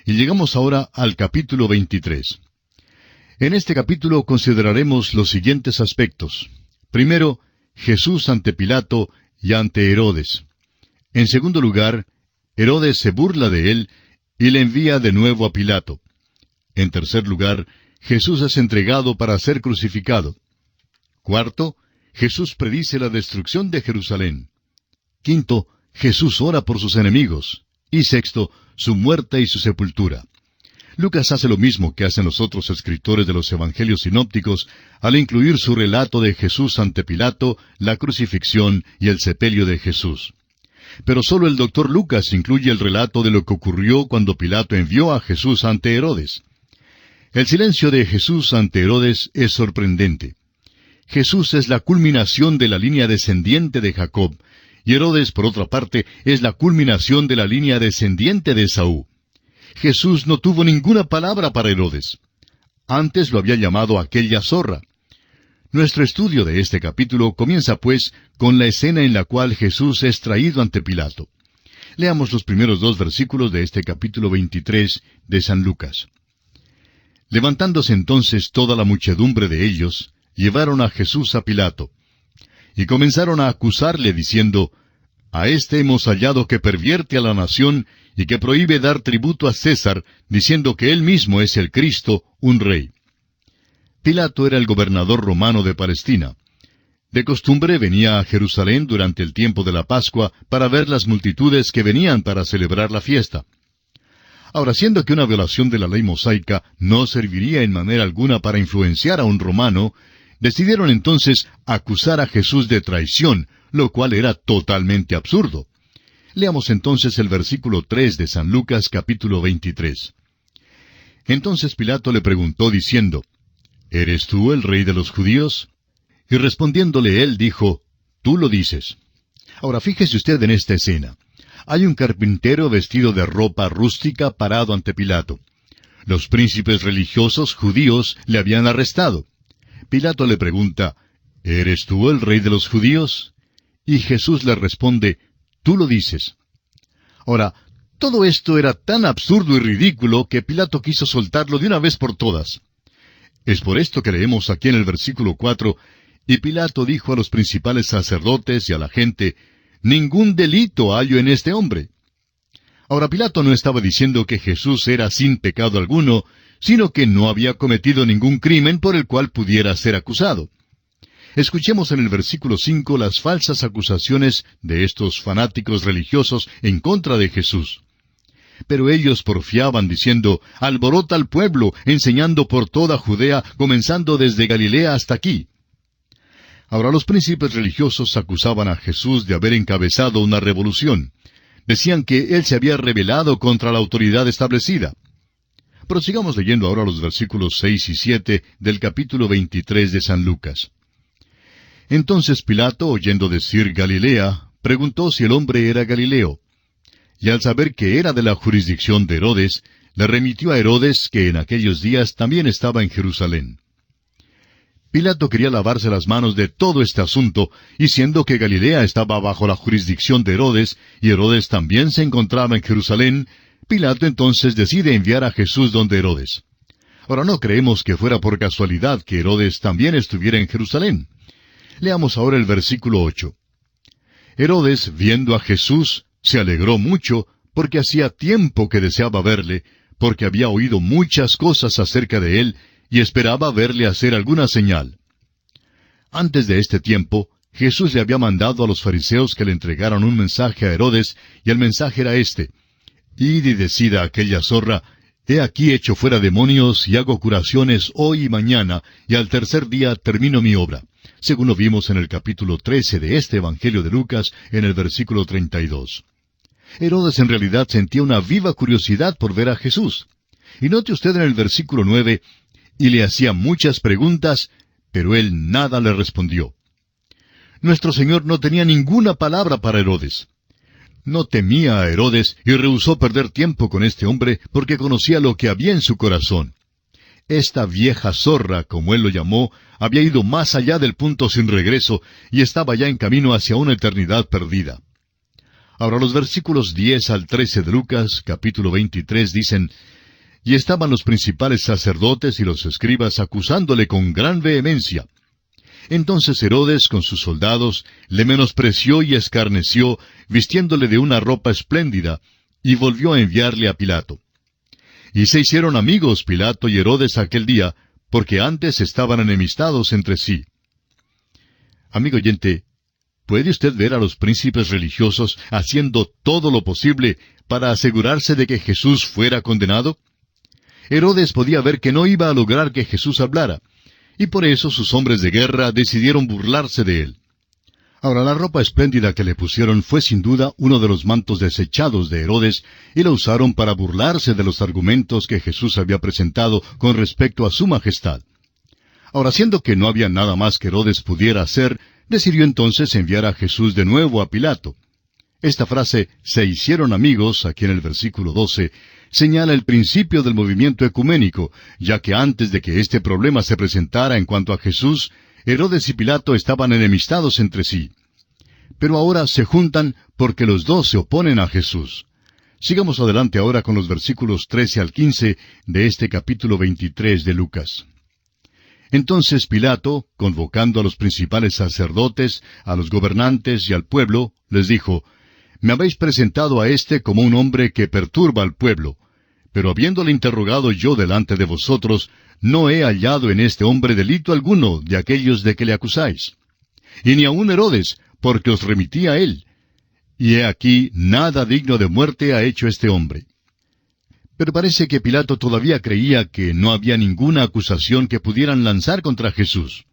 y llegamos ahora al capítulo 23. En este capítulo consideraremos los siguientes aspectos. Primero, Jesús ante Pilato y ante Herodes. En segundo lugar, Herodes se burla de él y le envía de nuevo a Pilato. En tercer lugar, Jesús es entregado para ser crucificado. Cuarto, Jesús predice la destrucción de Jerusalén. Quinto, Jesús ora por sus enemigos. Y sexto, su muerte y su sepultura. Lucas hace lo mismo que hacen los otros escritores de los evangelios sinópticos al incluir su relato de Jesús ante Pilato, la crucifixión y el sepelio de Jesús. Pero solo el doctor Lucas incluye el relato de lo que ocurrió cuando Pilato envió a Jesús ante Herodes. El silencio de Jesús ante Herodes es sorprendente. Jesús es la culminación de la línea descendiente de Jacob, y Herodes, por otra parte, es la culminación de la línea descendiente de Esaú. Jesús no tuvo ninguna palabra para Herodes. Antes lo había llamado aquella zorra. Nuestro estudio de este capítulo comienza, pues, con la escena en la cual Jesús es traído ante Pilato. Leamos los primeros 2 versículos de este capítulo 23 de San Lucas. Levantándose entonces toda la muchedumbre de ellos, llevaron a Jesús a Pilato. Y comenzaron a acusarle, diciendo, «A éste hemos hallado que pervierte a la nación y que prohíbe dar tributo a César, diciendo que él mismo es el Cristo, un rey». Pilato era el gobernador romano de Palestina. De costumbre venía a Jerusalén durante el tiempo de la Pascua para ver las multitudes que venían para celebrar la fiesta. Ahora, siendo que una violación de la ley mosaica no serviría en manera alguna para influenciar a un romano, decidieron entonces acusar a Jesús de traición, lo cual era totalmente absurdo. Leamos entonces el versículo 3 de San Lucas capítulo 23. Entonces Pilato le preguntó diciendo, «¿Eres tú el rey de los judíos?» Y respondiéndole él dijo, «Tú lo dices». Ahora fíjese usted en esta escena. Hay un carpintero vestido de ropa rústica parado ante Pilato. Los príncipes religiosos judíos le habían arrestado. Pilato le pregunta, «¿Eres tú el rey de los judíos?» Y Jesús le responde, «Tú lo dices». Ahora, todo esto era tan absurdo y ridículo que Pilato quiso soltarlo de una vez por todas. Es por esto que leemos aquí en el versículo 4, «Y Pilato dijo a los principales sacerdotes y a la gente, «Ningún delito hallo en este hombre». Ahora Pilato no estaba diciendo que Jesús era sin pecado alguno, sino que no había cometido ningún crimen por el cual pudiera ser acusado. Escuchemos en el versículo 5 las falsas acusaciones de estos fanáticos religiosos en contra de Jesús. Pero ellos porfiaban diciendo, «Alborota al pueblo, enseñando por toda Judea, comenzando desde Galilea hasta aquí». Ahora los príncipes religiosos acusaban a Jesús de haber encabezado una revolución. Decían que él se había rebelado contra la autoridad establecida. Prosigamos leyendo ahora los versículos 6 y 7 del capítulo 23 de San Lucas. Entonces Pilato, oyendo decir Galilea, preguntó si el hombre era Galileo. Y al saber que era de la jurisdicción de Herodes, le remitió a Herodes, que en aquellos días también estaba en Jerusalén. Pilato quería lavarse las manos de todo este asunto, y siendo que Galilea estaba bajo la jurisdicción de Herodes, y Herodes también se encontraba en Jerusalén, Pilato entonces decide enviar a Jesús donde Herodes. Ahora no creemos que fuera por casualidad que Herodes también estuviera en Jerusalén. Leamos ahora el versículo 8. Herodes, viendo a Jesús, se alegró mucho, porque hacía tiempo que deseaba verle, porque había oído muchas cosas acerca de él, y esperaba verle hacer alguna señal. Antes de este tiempo, Jesús le había mandado a los fariseos que le entregaran un mensaje a Herodes, y el mensaje era este: «Id y decid a aquella zorra, he aquí echo fuera demonios y hago curaciones hoy y mañana, y al tercer día termino mi obra», según lo vimos en el capítulo 13 de este Evangelio de Lucas, en el versículo 32. Herodes en realidad sentía una viva curiosidad por ver a Jesús. Y note usted en el versículo 9, «Y le hacía muchas preguntas, pero él nada le respondió». Nuestro Señor no tenía ninguna palabra para Herodes. No temía a Herodes y rehusó perder tiempo con este hombre porque conocía lo que había en su corazón. Esta vieja zorra, como él lo llamó, había ido más allá del punto sin regreso y estaba ya en camino hacia una eternidad perdida. Ahora los versículos 10 al 13 de Lucas, capítulo 23, dicen: Y estaban los principales sacerdotes y los escribas acusándole con gran vehemencia. Entonces Herodes, con sus soldados, le menospreció y escarneció, vistiéndole de una ropa espléndida, y volvió a enviarle a Pilato. Y se hicieron amigos Pilato y Herodes aquel día, porque antes estaban enemistados entre sí. Amigo oyente, ¿puede usted ver a los príncipes religiosos haciendo todo lo posible para asegurarse de que Jesús fuera condenado? Herodes podía ver que no iba a lograr que Jesús hablara, y por eso sus hombres de guerra decidieron burlarse de él. Ahora, la ropa espléndida que le pusieron fue sin duda uno de los mantos desechados de Herodes, y lo usaron para burlarse de los argumentos que Jesús había presentado con respecto a su majestad. Ahora, siendo que no había nada más que Herodes pudiera hacer, decidió entonces enviar a Jesús de nuevo a Pilato. Esta frase, se hicieron amigos, aquí en el versículo 12, señala el principio del movimiento ecuménico, ya que antes de que este problema se presentara en cuanto a Jesús, Herodes y Pilato estaban enemistados entre sí. Pero ahora se juntan porque los dos se oponen a Jesús. Sigamos adelante ahora con los versículos 13 al 15 de este capítulo 23 de Lucas. Entonces Pilato, convocando a los principales sacerdotes, a los gobernantes y al pueblo, les dijo: Me habéis presentado a éste como un hombre que perturba al pueblo. Pero habiéndole interrogado yo delante de vosotros, no he hallado en este hombre delito alguno de aquellos de que le acusáis. Y ni aun Herodes, porque os remití a él. Y he aquí, nada digno de muerte ha hecho este hombre. Pero parece que Pilato todavía creía que no había ninguna acusación que pudieran lanzar contra Jesús.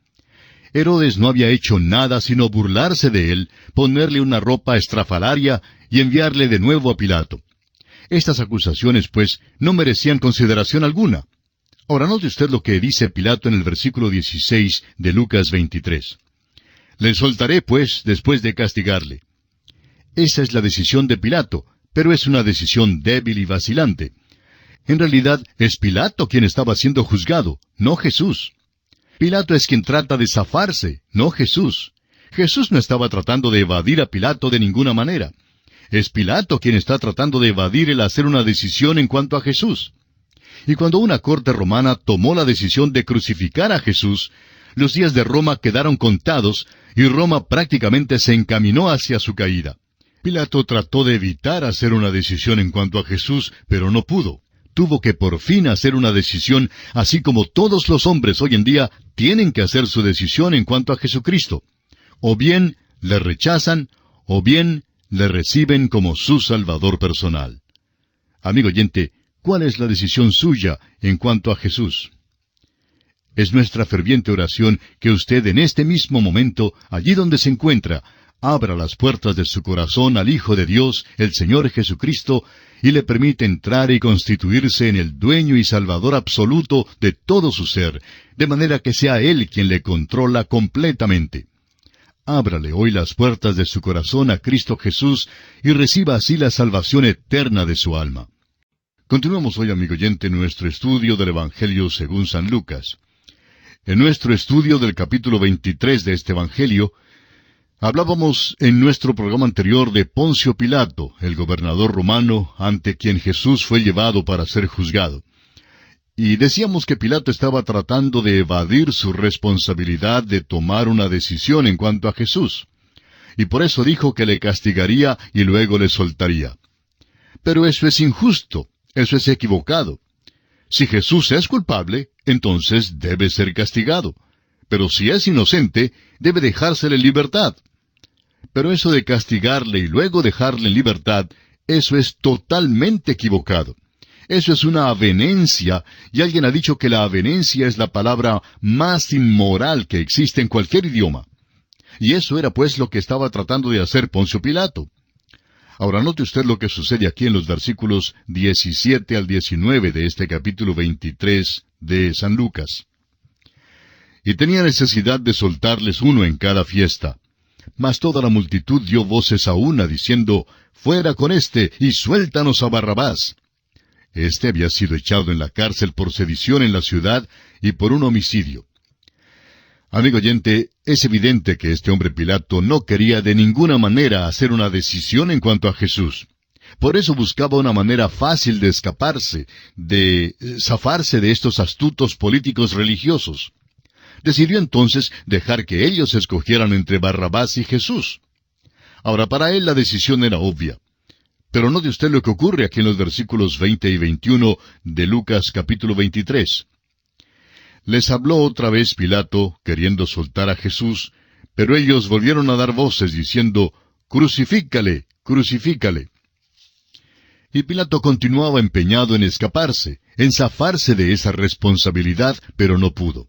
Herodes no había hecho nada sino burlarse de él, ponerle una ropa estrafalaria y enviarle de nuevo a Pilato. Estas acusaciones, pues, no merecían consideración alguna. Ahora note usted lo que dice Pilato en el versículo 16 de Lucas 23. Le soltaré, pues, después de castigarle. Esa es la decisión de Pilato, pero es una decisión débil y vacilante. En realidad, es Pilato quien estaba siendo juzgado, no Jesús. Pilato es quien trata de zafarse, no Jesús. Jesús no estaba tratando de evadir a Pilato de ninguna manera. Es Pilato quien está tratando de evadir el hacer una decisión en cuanto a Jesús. Y cuando una corte romana tomó la decisión de crucificar a Jesús, los días de Roma quedaron contados y Roma prácticamente se encaminó hacia su caída. Pilato trató de evitar hacer una decisión en cuanto a Jesús, pero no pudo. Tuvo que por fin hacer una decisión, así como todos los hombres hoy en día tienen que hacer su decisión en cuanto a Jesucristo. O bien le rechazan, o bien le reciben como su Salvador personal. Amigo oyente, ¿cuál es la decisión suya en cuanto a Jesús? Es nuestra ferviente oración que usted en este mismo momento, allí donde se encuentra, abra las puertas de su corazón al Hijo de Dios, el Señor Jesucristo, y le permite entrar y constituirse en el dueño y salvador absoluto de todo su ser, de manera que sea Él quien le controla completamente. Ábrale hoy las puertas de su corazón a Cristo Jesús y reciba así la salvación eterna de su alma. Continuamos hoy, amigo oyente, nuestro estudio del Evangelio según San Lucas. En nuestro estudio del capítulo 23 de este Evangelio, hablábamos en nuestro programa anterior de Poncio Pilato, el gobernador romano, ante quien Jesús fue llevado para ser juzgado. Y decíamos que Pilato estaba tratando de evadir su responsabilidad de tomar una decisión en cuanto a Jesús. Y por eso dijo que le castigaría y luego le soltaría. Pero eso es injusto, eso es equivocado. Si Jesús es culpable, entonces debe ser castigado. Pero si es inocente, debe dejársele en libertad. Pero eso de castigarle y luego dejarle en libertad, eso es totalmente equivocado. Eso es una avenencia, y alguien ha dicho que la avenencia es la palabra más inmoral que existe en cualquier idioma. Y eso era pues lo que estaba tratando de hacer Poncio Pilato. Ahora note usted lo que sucede aquí en los versículos 17 al 19 de este capítulo 23 de San Lucas. Y tenía necesidad de soltarles uno en cada fiesta. Mas toda la multitud dio voces a una, diciendo: «Fuera con éste, y suéltanos a Barrabás». Este había sido echado en la cárcel por sedición en la ciudad y por un homicidio. Amigo oyente, es evidente que este hombre Pilato no quería de ninguna manera hacer una decisión en cuanto a Jesús. Por eso buscaba una manera fácil de escaparse, de zafarse de estos astutos políticos religiosos. Decidió entonces dejar que ellos escogieran entre Barrabás y Jesús. Ahora, para él la decisión era obvia. Pero note usted lo que ocurre aquí en los versículos 20 y 21 de Lucas capítulo 23. Les habló otra vez Pilato, queriendo soltar a Jesús, pero ellos volvieron a dar voces diciendo, «Crucifícale, crucifícale». Y Pilato continuaba empeñado en escaparse, en zafarse de esa responsabilidad, pero no pudo.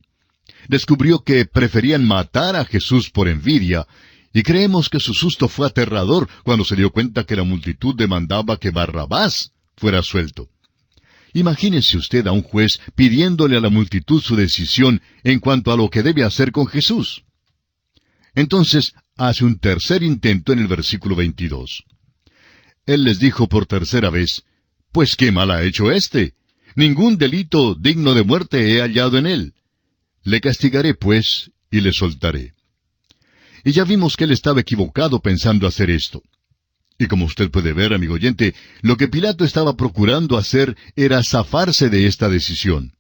Descubrió que preferían matar a Jesús por envidia, y creemos que su susto fue aterrador cuando se dio cuenta que la multitud demandaba que Barrabás fuera suelto. Imagínese usted a un juez pidiéndole a la multitud su decisión en cuanto a lo que debe hacer con Jesús. Entonces hace un tercer intento en el versículo 22. Él les dijo por tercera vez, «Pues qué mal ha hecho éste. Ningún delito digno de muerte he hallado en él. Le castigaré, pues, y le soltaré». Y ya vimos que él estaba equivocado pensando hacer esto. Y como usted puede ver, amigo oyente, lo que Pilato estaba procurando hacer era zafarse de esta decisión.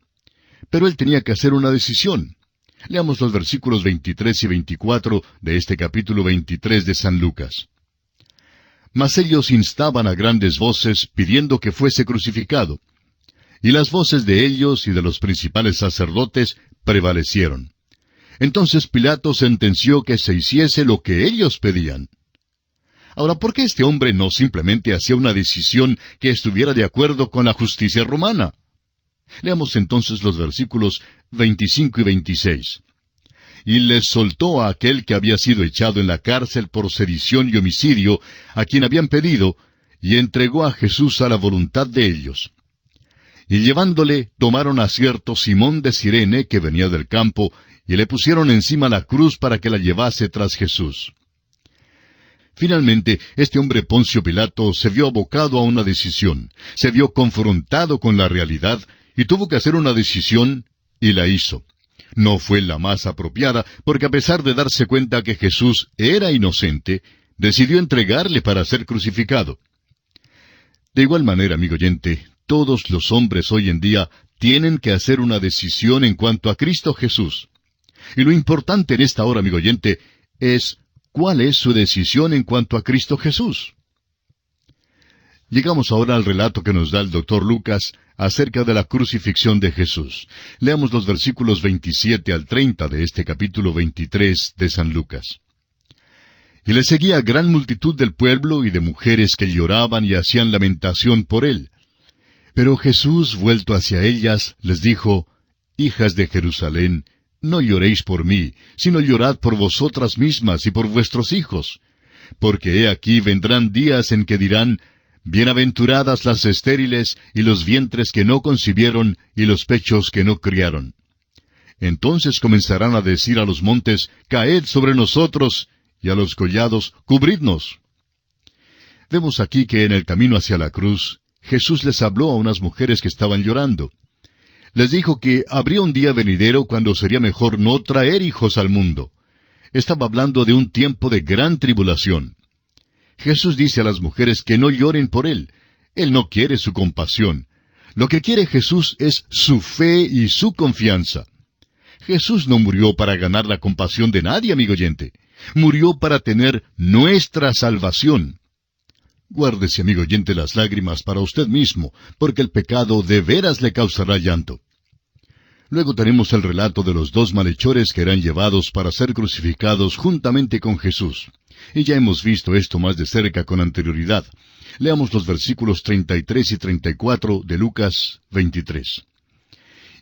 Pero él tenía que hacer una decisión. Leamos los versículos 23 y 24 de este capítulo 23 de San Lucas. Mas ellos instaban a grandes voces, pidiendo que fuese crucificado. Y las voces de ellos y de los principales sacerdotes prevalecieron. Entonces Pilato sentenció que se hiciese lo que ellos pedían. Ahora, ¿por qué este hombre no simplemente hacía una decisión que estuviera de acuerdo con la justicia romana? Leamos entonces los versículos 25 y 26. Y les soltó a aquel que había sido echado en la cárcel por sedición y homicidio, a quien habían pedido, y entregó a Jesús a la voluntad de ellos. Y llevándole, tomaron a cierto Simón de Cirene, que venía del campo, y le pusieron encima la cruz para que la llevase tras Jesús. Finalmente, este hombre Poncio Pilato se vio abocado a una decisión, se vio confrontado con la realidad, y tuvo que hacer una decisión, y la hizo. No fue la más apropiada, porque a pesar de darse cuenta que Jesús era inocente, decidió entregarle para ser crucificado. De igual manera, amigo oyente, todos los hombres hoy en día tienen que hacer una decisión en cuanto a Cristo Jesús. Y lo importante en esta hora, amigo oyente, es ¿cuál es su decisión en cuanto a Cristo Jesús? Llegamos ahora al relato que nos da el doctor Lucas acerca de la crucifixión de Jesús. Leamos los versículos 27 al 30 de este capítulo 23 de San Lucas. Y le seguía gran multitud del pueblo y de mujeres que lloraban y hacían lamentación por él. Pero Jesús, vuelto hacia ellas, les dijo, «Hijas de Jerusalén, no lloréis por mí, sino llorad por vosotras mismas y por vuestros hijos. Porque he aquí vendrán días en que dirán, Bienaventuradas las estériles y los vientres que no concibieron y los pechos que no criaron. Entonces comenzarán a decir a los montes, Caed sobre nosotros, y a los collados, Cubridnos». Vemos aquí que en el camino hacia la cruz, Jesús les habló a unas mujeres que estaban llorando. Les dijo que habría un día venidero cuando sería mejor no traer hijos al mundo. Estaba hablando de un tiempo de gran tribulación. Jesús dice a las mujeres que no lloren por Él. Él no quiere su compasión. Lo que quiere Jesús es su fe y su confianza. Jesús no murió para ganar la compasión de nadie, amigo oyente. Murió para tener nuestra salvación. Guárdese, amigo oyente, las lágrimas para usted mismo, porque el pecado de veras le causará llanto. Luego tenemos el relato de los dos malhechores que eran llevados para ser crucificados juntamente con Jesús. Y ya hemos visto esto más de cerca con anterioridad. Leamos los versículos 33 y 34 de Lucas 23.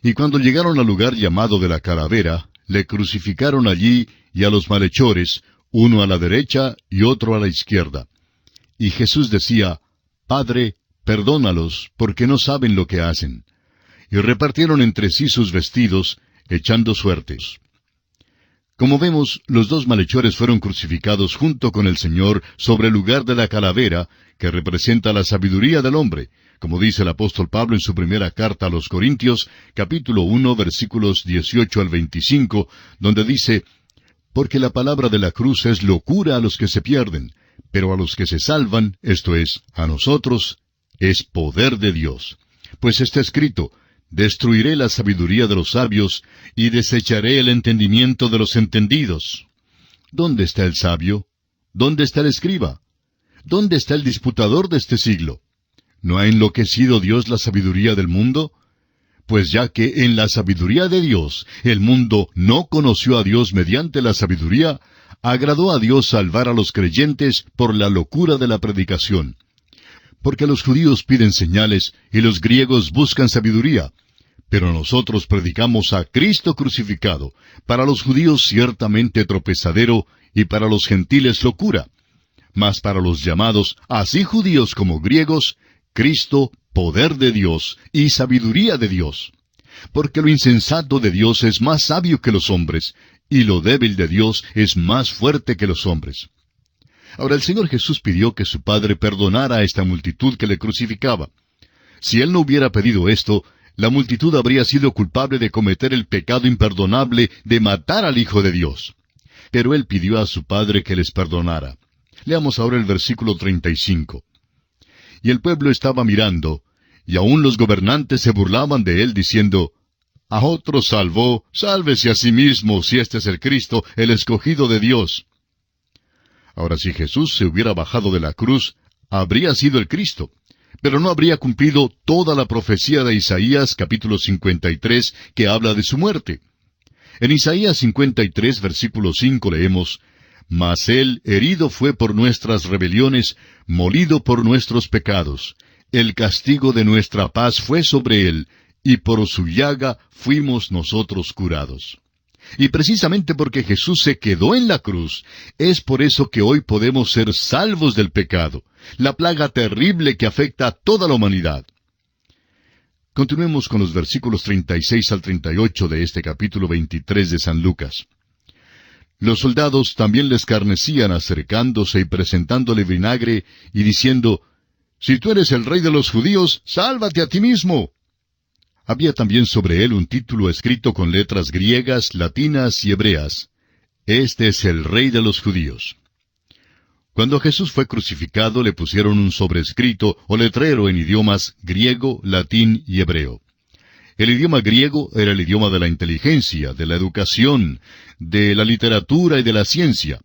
Y cuando llegaron al lugar llamado de la Calavera, le crucificaron allí y a los malhechores, uno a la derecha y otro a la izquierda. Y Jesús decía, Padre, perdónalos, porque no saben lo que hacen. Y repartieron entre sí sus vestidos, echando suertes. Como vemos, los dos malhechores fueron crucificados junto con el Señor sobre el lugar de la calavera, que representa la sabiduría del hombre, como dice el apóstol Pablo en su primera carta a los Corintios, capítulo 1, versículos 18 al 25, donde dice: «Porque la palabra de la cruz es locura a los que se pierden, pero a los que se salvan, esto es, a nosotros, es poder de Dios. Pues está escrito: destruiré la sabiduría de los sabios, y desecharé el entendimiento de los entendidos». ¿Dónde está el sabio? ¿Dónde está el escriba? ¿Dónde está el disputador de este siglo? ¿No ha enloquecido Dios la sabiduría del mundo? Pues ya que en la sabiduría de Dios el mundo no conoció a Dios mediante la sabiduría, agradó a Dios salvar a los creyentes por la locura de la predicación. Porque los judíos piden señales y los griegos buscan sabiduría. Pero nosotros predicamos a Cristo crucificado, para los judíos ciertamente tropezadero, y para los gentiles locura. Mas para los llamados, así judíos como griegos, Cristo, poder de Dios y sabiduría de Dios. Porque lo insensato de Dios es más sabio que los hombres, y lo débil de Dios es más fuerte que los hombres. Ahora el Señor Jesús pidió que su Padre perdonara a esta multitud que le crucificaba. Si Él no hubiera pedido esto, la multitud habría sido culpable de cometer el pecado imperdonable de matar al Hijo de Dios. Pero Él pidió a su Padre que les perdonara. Leamos ahora el versículo 35. Y el pueblo estaba mirando, y aun los gobernantes se burlaban de Él, diciendo: «A otro salvó, sálvese a sí mismo, si este es el Cristo, el escogido de Dios». Ahora, si Jesús se hubiera bajado de la cruz, habría sido el Cristo, pero no habría cumplido toda la profecía de Isaías, capítulo 53, que habla de su muerte. En Isaías 53, versículo 5 leemos: «Mas Él herido fue por nuestras rebeliones, molido por nuestros pecados. El castigo de nuestra paz fue sobre Él, y por su llaga fuimos nosotros curados». Y precisamente porque Jesús se quedó en la cruz, es por eso que hoy podemos ser salvos del pecado, la plaga terrible que afecta a toda la humanidad. Continuemos con los versículos 36 al 38 de este capítulo 23 de San Lucas. Los soldados también le escarnecían acercándose y presentándole vinagre y diciendo: «Si tú eres el rey de los judíos, sálvate a ti mismo». Había también sobre él un título escrito con letras griegas, latinas y hebreas: «Este es el rey de los judíos». Cuando Jesús fue crucificado, le pusieron un sobrescrito o letrero en idiomas griego, latín y hebreo. El idioma griego era el idioma de la inteligencia, de la educación, de la literatura y de la ciencia.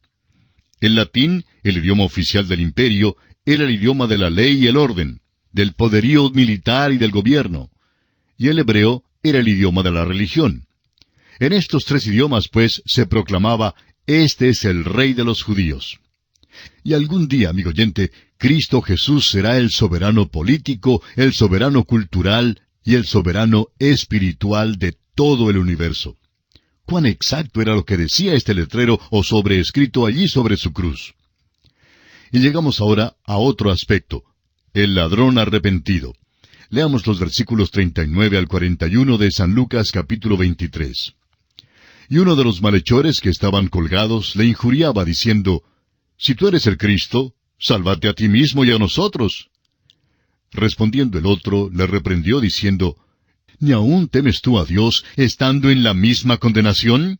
El latín, el idioma oficial del imperio, era el idioma de la ley y el orden, del poderío militar y del gobierno. Y el hebreo era el idioma de la religión. En estos tres idiomas, pues, se proclamaba: «Este es el Rey de los judíos». Y algún día, amigo oyente, Cristo Jesús será el soberano político, el soberano cultural y el soberano espiritual de todo el universo. ¿Cuán exacto era lo que decía este letrero o sobreescrito allí sobre su cruz? Y llegamos ahora a otro aspecto: el ladrón arrepentido. Leamos los versículos 39 al 41 de San Lucas capítulo 23. Y uno de los malhechores que estaban colgados le injuriaba diciendo: «Si tú eres el Cristo, sálvate a ti mismo y a nosotros». Respondiendo el otro, le reprendió diciendo: «¿Ni aún temes tú a Dios, estando en la misma condenación?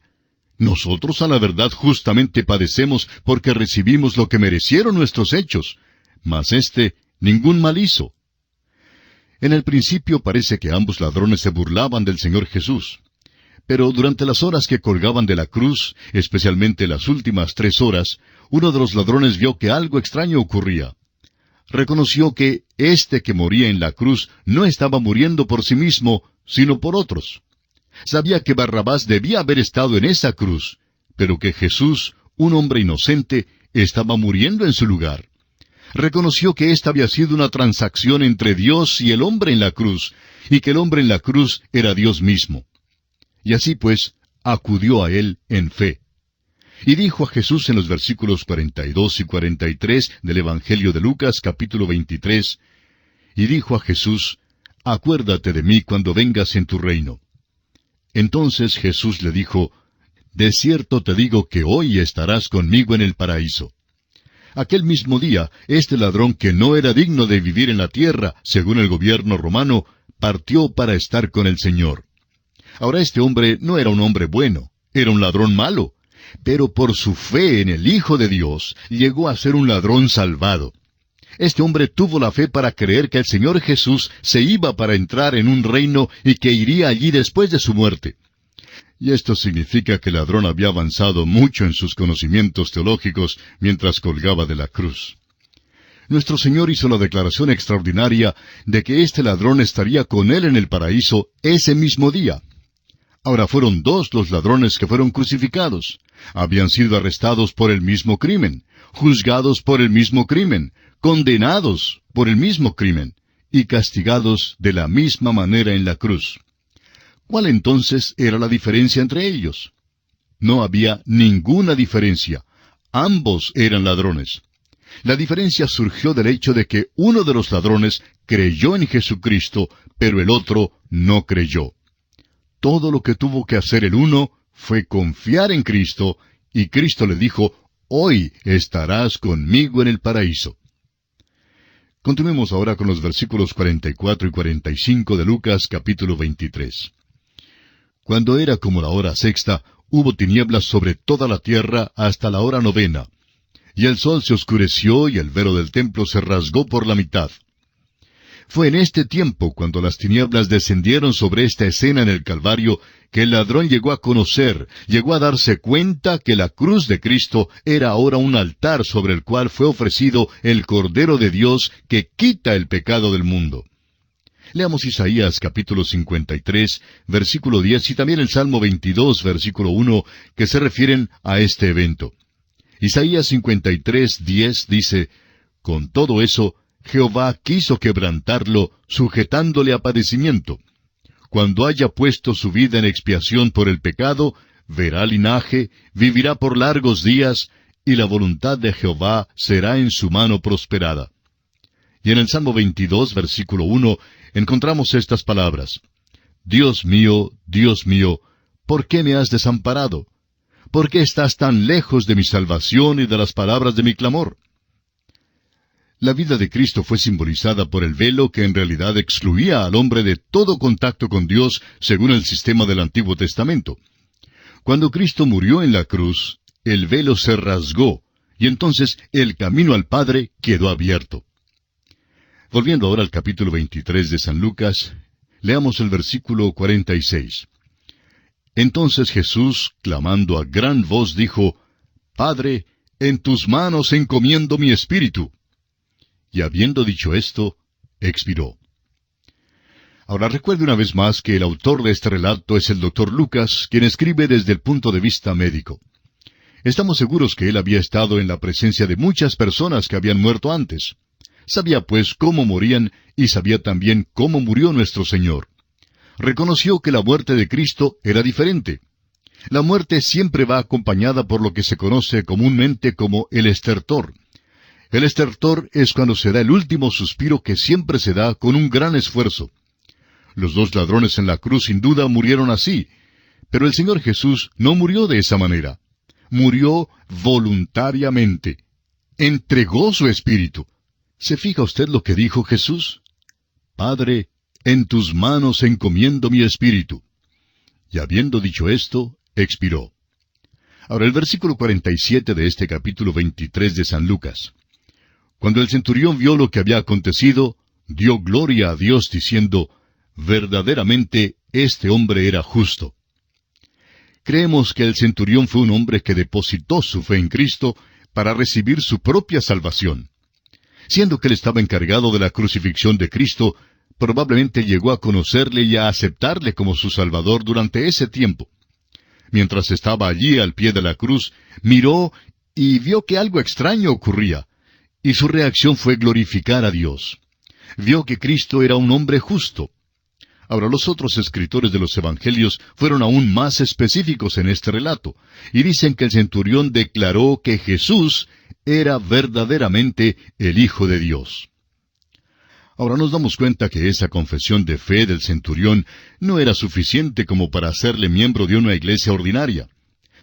Nosotros a la verdad justamente padecemos porque recibimos lo que merecieron nuestros hechos, mas éste ningún mal hizo». En el principio parece que ambos ladrones se burlaban del Señor Jesús. Pero durante las horas que colgaban de la cruz, especialmente las últimas 3 horas, uno de los ladrones vio que algo extraño ocurría. Reconoció que éste que moría en la cruz no estaba muriendo por sí mismo, sino por otros. Sabía que Barrabás debía haber estado en esa cruz, pero que Jesús, un hombre inocente, estaba muriendo en su lugar. Reconoció que esta había sido una transacción entre Dios y el hombre en la cruz, y que el hombre en la cruz era Dios mismo. Y así pues, acudió a él en fe. Y dijo a Jesús en los versículos 42 y 43 del Evangelio de Lucas, capítulo 23, y dijo a Jesús: «Acuérdate de mí cuando vengas en tu reino». Entonces Jesús le dijo: «De cierto te digo que hoy estarás conmigo en el paraíso». Aquel mismo día, este ladrón que no era digno de vivir en la tierra, según el gobierno romano, partió para estar con el Señor. Ahora este hombre no era un hombre bueno, era un ladrón malo, pero por su fe en el Hijo de Dios, llegó a ser un ladrón salvado. Este hombre tuvo la fe para creer que el Señor Jesús se iba para entrar en un reino y que iría allí después de su muerte. Y esto significa que el ladrón había avanzado mucho en sus conocimientos teológicos mientras colgaba de la cruz. Nuestro Señor hizo la declaración extraordinaria de que este ladrón estaría con Él en el paraíso ese mismo día. Ahora fueron dos los ladrones que fueron crucificados. Habían sido arrestados por el mismo crimen, juzgados por el mismo crimen, condenados por el mismo crimen y castigados de la misma manera en la cruz. ¿Cuál entonces era la diferencia entre ellos? No había ninguna diferencia. Ambos eran ladrones. La diferencia surgió del hecho de que uno de los ladrones creyó en Jesucristo, pero el otro no creyó. Todo lo que tuvo que hacer el uno fue confiar en Cristo, y Cristo le dijo, «Hoy estarás conmigo en el paraíso». Continuemos ahora con los versículos 44 y 45 de Lucas capítulo 23. Cuando era como la hora sexta, hubo tinieblas sobre toda la tierra hasta la hora novena. Y el sol se oscureció y el velo del templo se rasgó por la mitad. Fue en este tiempo, cuando las tinieblas descendieron sobre esta escena en el Calvario, que el ladrón llegó a conocer, llegó a darse cuenta que la cruz de Cristo era ahora un altar sobre el cual fue ofrecido el Cordero de Dios que quita el pecado del mundo. Leamos Isaías capítulo 53, versículo 10, y también el Salmo 22, versículo 1, que se refieren a este evento. Isaías 53, 10 dice, «Con todo eso, Jehová quiso quebrantarlo, sujetándole a padecimiento. Cuando haya puesto su vida en expiación por el pecado, verá linaje, vivirá por largos días, y la voluntad de Jehová será en su mano prosperada». Y en el Salmo 22, versículo 1, encontramos estas palabras. Dios mío, ¿por qué me has desamparado? ¿Por qué estás tan lejos de mi salvación y de las palabras de mi clamor? La vida de Cristo fue simbolizada por el velo que en realidad excluía al hombre de todo contacto con Dios según el sistema del Antiguo Testamento. Cuando Cristo murió en la cruz, el velo se rasgó, y entonces el camino al Padre quedó abierto. Volviendo ahora al capítulo 23 de San Lucas, leamos el versículo 46. Entonces Jesús, clamando a gran voz, dijo, «Padre, en tus manos encomiendo mi espíritu». Y habiendo dicho esto, expiró. Ahora recuerde una vez más que el autor de este relato es el Dr. Lucas, quien escribe desde el punto de vista médico. Estamos seguros que él había estado en la presencia de muchas personas que habían muerto antes. Sabía pues cómo morían y sabía también cómo murió nuestro Señor. Reconoció que la muerte de Cristo era diferente. La muerte siempre va acompañada por lo que se conoce comúnmente como el estertor. El estertor es cuando se da el último suspiro que siempre se da con un gran esfuerzo. Los dos ladrones en la cruz sin duda murieron así, pero el Señor Jesús no murió de esa manera. Murió voluntariamente. Entregó su espíritu. ¿Se fija usted lo que dijo Jesús? Padre, en tus manos encomiendo mi espíritu. Y habiendo dicho esto, expiró. Ahora el versículo 47 de este capítulo 23 de San Lucas. Cuando el centurión vio lo que había acontecido, dio gloria a Dios diciendo, verdaderamente este hombre era justo. Creemos que el centurión fue un hombre que depositó su fe en Cristo para recibir su propia salvación. Siendo que él estaba encargado de la crucifixión de Cristo, probablemente llegó a conocerle y a aceptarle como su Salvador durante ese tiempo. Mientras estaba allí al pie de la cruz, miró y vio que algo extraño ocurría, y su reacción fue glorificar a Dios. Vio que Cristo era un hombre justo. Ahora, los otros escritores de los Evangelios fueron aún más específicos en este relato, y dicen que el centurión declaró que Jesús era verdaderamente el Hijo de Dios. Ahora nos damos cuenta que esa confesión de fe del centurión no era suficiente como para hacerle miembro de una iglesia ordinaria.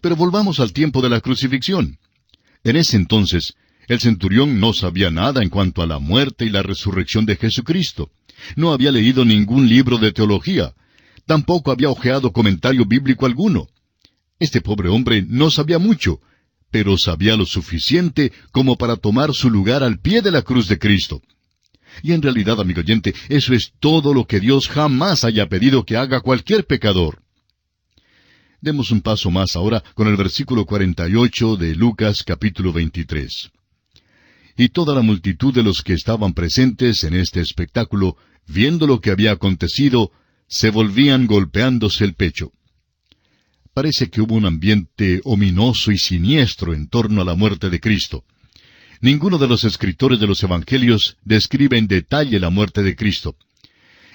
Pero volvamos al tiempo de la crucifixión. En ese entonces, El centurión no sabía nada en cuanto a la muerte y la resurrección de Jesucristo. No había leído ningún libro de teología. Tampoco había hojeado comentario bíblico alguno. Este pobre hombre no sabía mucho, pero sabía lo suficiente como para tomar su lugar al pie de la cruz de Cristo. Y en realidad, amigo oyente, eso es todo lo que Dios jamás haya pedido que haga cualquier pecador. Demos un paso más ahora con el versículo 48 de Lucas capítulo 23. Y toda la multitud de los que estaban presentes en este espectáculo, viendo lo que había acontecido, se volvían golpeándose el pecho. Parece que hubo un ambiente ominoso y siniestro en torno a la muerte de Cristo. Ninguno de los escritores de los Evangelios describe en detalle la muerte de Cristo.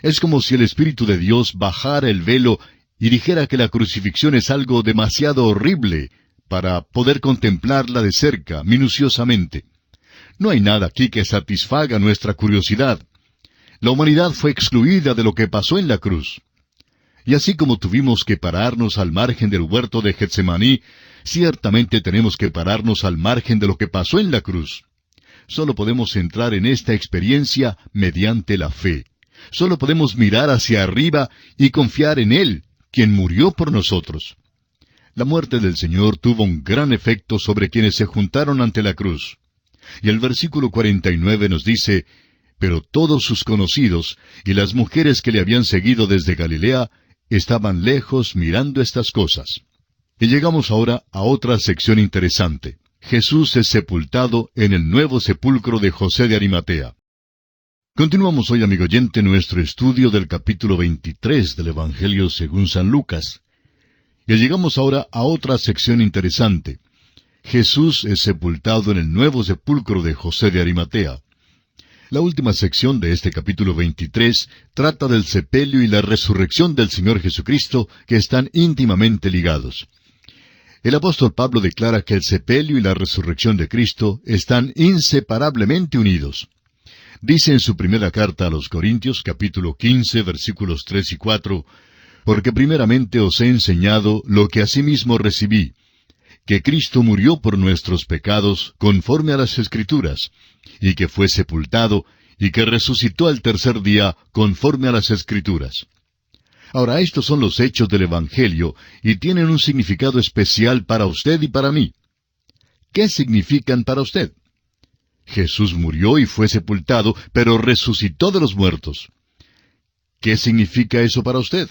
Es como si el Espíritu de Dios bajara el velo y dijera que la crucifixión es algo demasiado horrible para poder contemplarla de cerca, minuciosamente. No hay nada aquí que satisfaga nuestra curiosidad. La humanidad fue excluida de lo que pasó en la cruz. Y así como tuvimos que pararnos al margen del huerto de Getsemaní, ciertamente tenemos que pararnos al margen de lo que pasó en la cruz. Solo podemos entrar en esta experiencia mediante la fe. Solo podemos mirar hacia arriba y confiar en Él, quien murió por nosotros. La muerte del Señor tuvo un gran efecto sobre quienes se juntaron ante la cruz. Y el versículo 49 nos dice, pero todos sus conocidos y las mujeres que le habían seguido desde Galilea estaban lejos mirando estas cosas. Y llegamos ahora a otra sección interesante. Jesús es sepultado en el nuevo sepulcro de José de Arimatea. Continuamos hoy, amigo oyente, nuestro estudio del capítulo 23 del Evangelio según San Lucas. Y llegamos ahora a otra sección interesante. Jesús es sepultado en el nuevo sepulcro de José de Arimatea. La última sección de este capítulo 23 trata del sepelio y la resurrección del Señor Jesucristo, que están íntimamente ligados. El apóstol Pablo declara que el sepelio y la resurrección de Cristo están inseparablemente unidos. Dice en su primera carta a los Corintios, capítulo 15, versículos 3 y 4, «Porque primeramente os he enseñado lo que asimismo recibí, que Cristo murió por nuestros pecados conforme a las Escrituras, y que fue sepultado, y que resucitó al tercer día conforme a las Escrituras». Ahora, estos son los hechos del Evangelio, y tienen un significado especial para usted y para mí. ¿Qué significan para usted? Jesús murió y fue sepultado, pero resucitó de los muertos. ¿Qué significa eso para usted?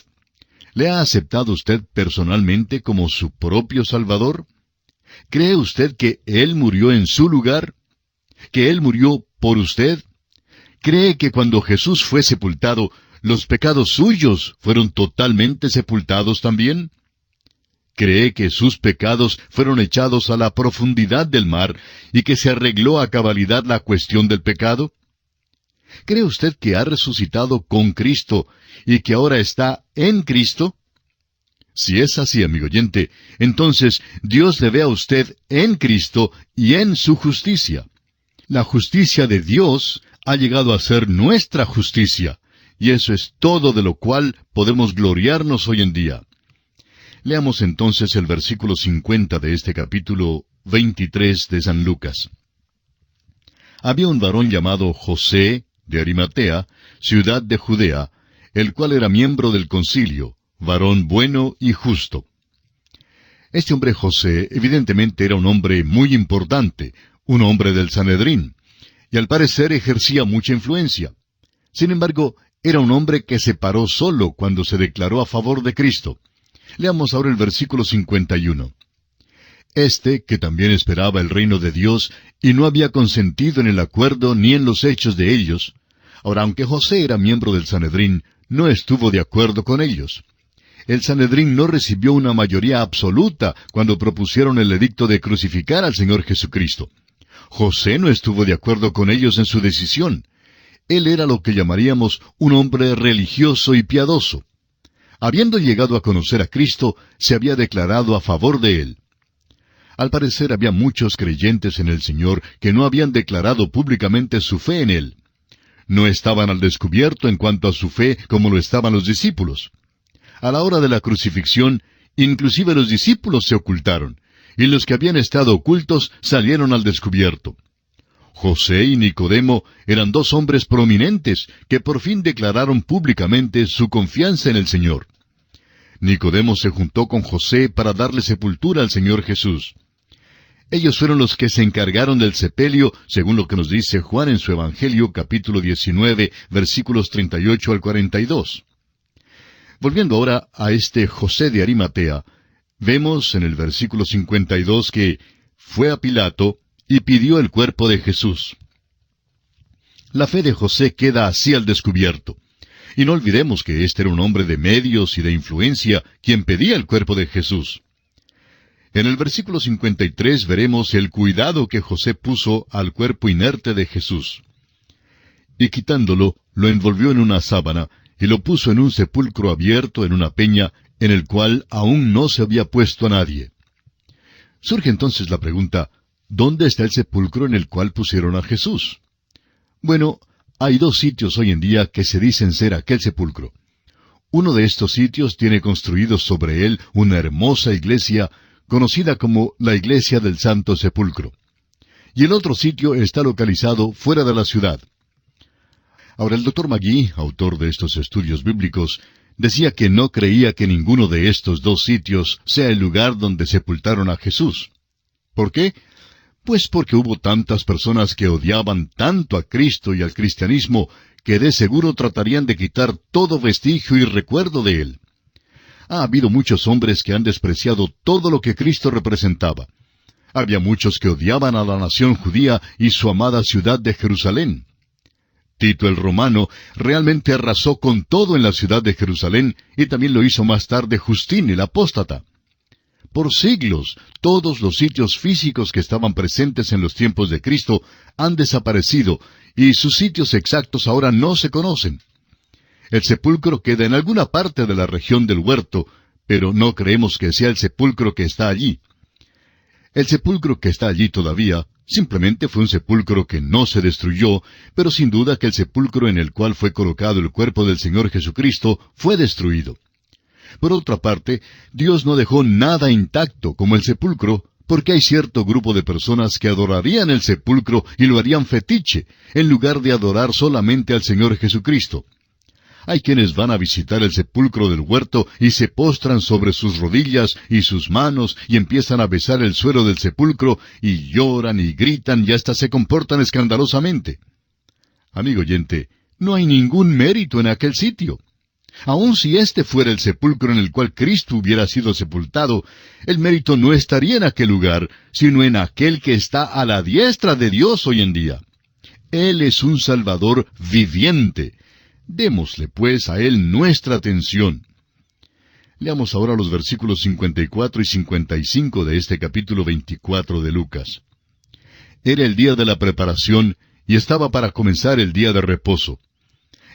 ¿Le ha aceptado usted personalmente como su propio Salvador? ¿Cree usted que Él murió en su lugar? ¿Que Él murió por usted? ¿Cree que cuando Jesús fue sepultado, los pecados suyos fueron totalmente sepultados también? ¿Cree que sus pecados fueron echados a la profundidad del mar y que se arregló a cabalidad la cuestión del pecado? ¿Cree usted que ha resucitado con Cristo y que ahora está en Cristo? Si es así, amigo oyente, entonces Dios le ve a usted en Cristo y en su justicia. La justicia de Dios ha llegado a ser nuestra justicia, y eso es todo de lo cual podemos gloriarnos hoy en día. Leamos entonces el versículo 50 de este capítulo 23 de San Lucas. Había un varón llamado José de Arimatea, ciudad de Judea, el cual era miembro del concilio, varón bueno y justo. Este hombre José evidentemente era un hombre muy importante, un hombre del Sanedrín, y al parecer ejercía mucha influencia. Sin embargo, era un hombre que se paró solo cuando se declaró a favor de Cristo. Leamos ahora el versículo 51. Este, que también esperaba el reino de Dios, y no había consentido en el acuerdo ni en los hechos de ellos. Ahora, aunque José era miembro del Sanedrín, no estuvo de acuerdo con ellos. El Sanedrín no recibió una mayoría absoluta cuando propusieron el edicto de crucificar al Señor Jesucristo. José no estuvo de acuerdo con ellos en su decisión. Él era lo que llamaríamos un hombre religioso y piadoso. Habiendo llegado a conocer a Cristo, se había declarado a favor de Él. Al parecer había muchos creyentes en el Señor que no habían declarado públicamente su fe en Él. No estaban al descubierto en cuanto a su fe como lo estaban los discípulos. A la hora de la crucifixión, inclusive los discípulos se ocultaron, y los que habían estado ocultos salieron al descubierto. José y Nicodemo eran dos hombres prominentes que por fin declararon públicamente su confianza en el Señor. Nicodemo se juntó con José para darle sepultura al Señor Jesús. Ellos fueron los que se encargaron del sepelio, según lo que nos dice Juan en su Evangelio, capítulo 19, versículos 38 al 42. Volviendo ahora a este José de Arimatea, vemos en el versículo 52 que fue a Pilato y pidió el cuerpo de Jesús. La fe de José queda así al descubierto. Y no olvidemos que este era un hombre de medios y de influencia quien pedía el cuerpo de Jesús. En el versículo 53 veremos el cuidado que José puso al cuerpo inerte de Jesús. Y quitándolo, lo envolvió en una sábana, y lo puso en un sepulcro abierto en una peña, en el cual aún no se había puesto a nadie. Surge entonces la pregunta, ¿dónde está el sepulcro en el cual pusieron a Jesús? Bueno, hay dos sitios hoy en día que se dicen ser aquel sepulcro. Uno de estos sitios tiene construido sobre él una hermosa iglesia, conocida como la Iglesia del Santo Sepulcro. Y el otro sitio está localizado fuera de la ciudad. Ahora, el Dr. Magee, autor de estos estudios bíblicos, decía que no creía que ninguno de estos dos sitios sea el lugar donde sepultaron a Jesús. ¿Por qué? Pues porque hubo tantas personas que odiaban tanto a Cristo y al cristianismo que de seguro tratarían de quitar todo vestigio y recuerdo de él. Ha habido muchos hombres que han despreciado todo lo que Cristo representaba. Había muchos que odiaban a la nación judía y su amada ciudad de Jerusalén. Tito el Romano realmente arrasó con todo en la ciudad de Jerusalén y también lo hizo más tarde Justín el apóstata. Por siglos, todos los sitios físicos que estaban presentes en los tiempos de Cristo han desaparecido y sus sitios exactos ahora no se conocen. El sepulcro queda en alguna parte de la región del huerto, pero no creemos que sea el sepulcro que está allí. El sepulcro que está allí todavía simplemente fue un sepulcro que no se destruyó, pero sin duda que el sepulcro en el cual fue colocado el cuerpo del Señor Jesucristo fue destruido. Por otra parte, Dios no dejó nada intacto como el sepulcro, porque hay cierto grupo de personas que adorarían el sepulcro y lo harían fetiche, en lugar de adorar solamente al Señor Jesucristo. Hay quienes van a visitar el sepulcro del huerto y se postran sobre sus rodillas y sus manos y empiezan a besar el suelo del sepulcro y lloran y gritan y hasta se comportan escandalosamente. Amigo oyente, no hay ningún mérito en aquel sitio. Aun si este fuera el sepulcro en el cual Cristo hubiera sido sepultado, el mérito no estaría en aquel lugar, sino en aquel que está a la diestra de Dios hoy en día. Él es un Salvador viviente. Démosle, pues, a Él nuestra atención. Leamos ahora los versículos 54 y 55 de este capítulo 24 de Lucas. Era el día de la preparación, y estaba para comenzar el día de reposo.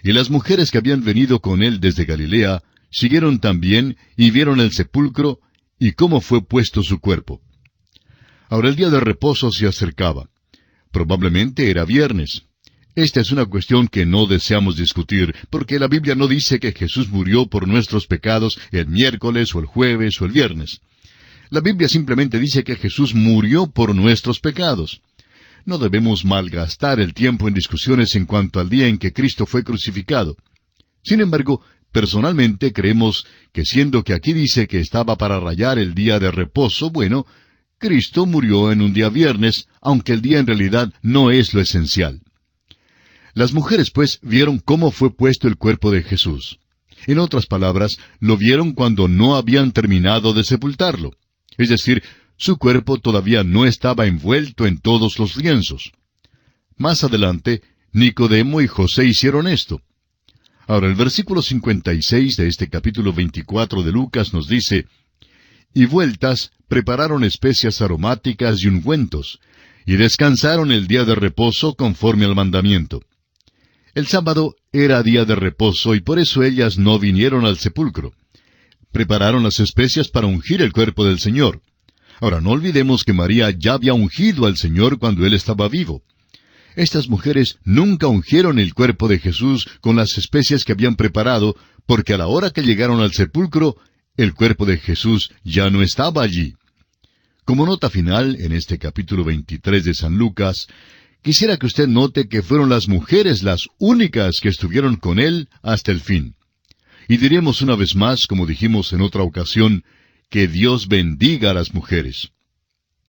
Y las mujeres que habían venido con él desde Galilea, siguieron también, y vieron el sepulcro, y cómo fue puesto su cuerpo. Ahora el día de reposo se acercaba. Probablemente era viernes. Esta es una cuestión que no deseamos discutir, porque la Biblia no dice que Jesús murió por nuestros pecados el miércoles o el jueves o el viernes. La Biblia simplemente dice que Jesús murió por nuestros pecados. No debemos malgastar el tiempo en discusiones en cuanto al día en que Cristo fue crucificado. Sin embargo, personalmente creemos que siendo que aquí dice que estaba para rayar el día de reposo, bueno, Cristo murió en un día viernes, aunque el día en realidad no es lo esencial. Las mujeres, pues, vieron cómo fue puesto el cuerpo de Jesús. En otras palabras, lo vieron cuando no habían terminado de sepultarlo. Es decir, su cuerpo todavía no estaba envuelto en todos los lienzos. Más adelante, Nicodemo y José hicieron esto. Ahora, el versículo 56 de este capítulo 24 de Lucas nos dice, «Y vueltas, prepararon especias aromáticas y ungüentos, y descansaron el día de reposo conforme al mandamiento». El sábado era día de reposo y por eso ellas no vinieron al sepulcro. Prepararon las especias para ungir el cuerpo del Señor. Ahora, no olvidemos que María ya había ungido al Señor cuando Él estaba vivo. Estas mujeres nunca ungieron el cuerpo de Jesús con las especias que habían preparado, porque a la hora que llegaron al sepulcro, el cuerpo de Jesús ya no estaba allí. Como nota final, en este capítulo 23 de San Lucas, Quisiera que usted note que fueron las mujeres las únicas que estuvieron con él hasta el fin. Y diremos una vez más, como dijimos en otra ocasión, que Dios bendiga a las mujeres.